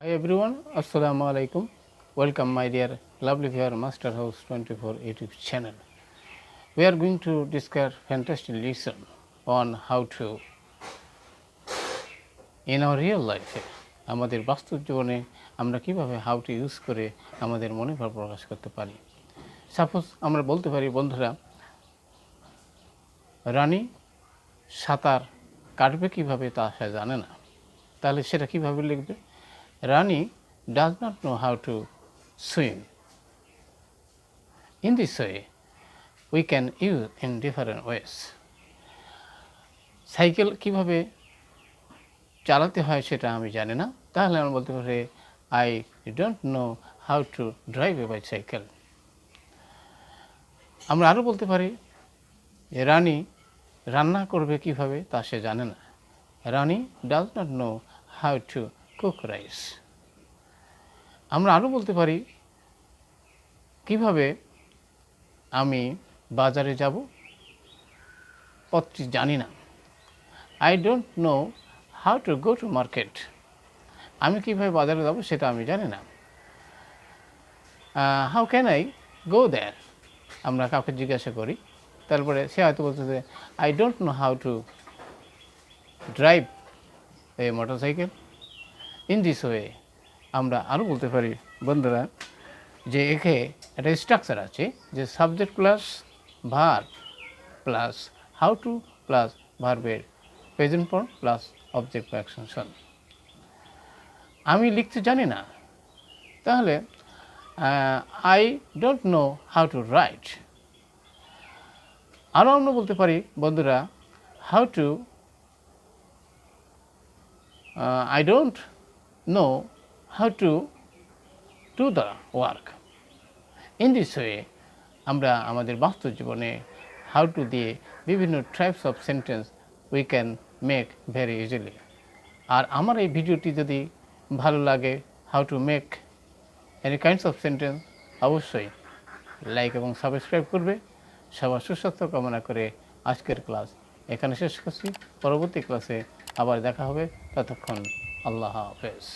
Hi everyone, Asalamualikum. Welcome my dear lovely viewer Master House 24 YouTube channel. We are going to discuss fantastic lesson on how to in our real life আমাদের বাস্তব জীবনে আমরা কিভাবে how to use করে আমাদের মনের ভাব প্রকাশ করতে পারি। সাপোজ আমরা বলতে পারি বন্ধুরা রানী সাঁতার কাটবে কিভাবে তা সে জানে না, তাহলে সেটা কিভাবে লিখবে? রানী does not know how to swim. In this way, we can use in different ways. Cycle কিভাবে চালাতে হয় সেটা আমি জানি না, তাহলে আমরা বলতে পারি I don't know how to drive a bicycle. আমরা আরও বলতে পারি যে রানী রান্না করবে কিভাবে তা সে জানে না। রানী does not know how to cook rice. আমরা আরও বলতে পারি কিভাবে আমি বাজারে যাব পথটি জানি না। I don't know how to go to market. আমি কিভাবে বাজারে যাব সেটা আমি জানি না। How can I go there? আমরা কাউকে জিজ্ঞাসা করি, তারপরে সে হয়তো বলছে যে I don't know how to drive a motorcycle. In this way, আমরা আরও বলতে পারি বন্ধুরা যে একে একটা স্ট্রাকচার আছে যে subject plus verb plus how to plus ভার্বের প্রেজেন্ট ফর্ম প্লাস অবজেক্ট বা অ্যাকশন। আমি লিখতে জানি না, তাহলে I don't know how to right. আরও আমরা বলতে পারি বন্ধুরা how to I don't know how to do the work. In this way, আমরা আমাদের বাস্তব জীবনে how to দিয়ে বিভিন্ন types of sentence we can make very easily. আর আমার এই ভিডিওটি যদি ভালো লাগে how to make any kinds of sentence, অবশ্যই লাইক এবং সাবস্ক্রাইব করবে। সবার সুস্বাস্থ্য কামনা করে আজকের ক্লাস এখানে শেষ করছি। পরবর্তী ক্লাসে আবার দেখা হবে, ততক্ষণ আল্লাহ হাফেজ।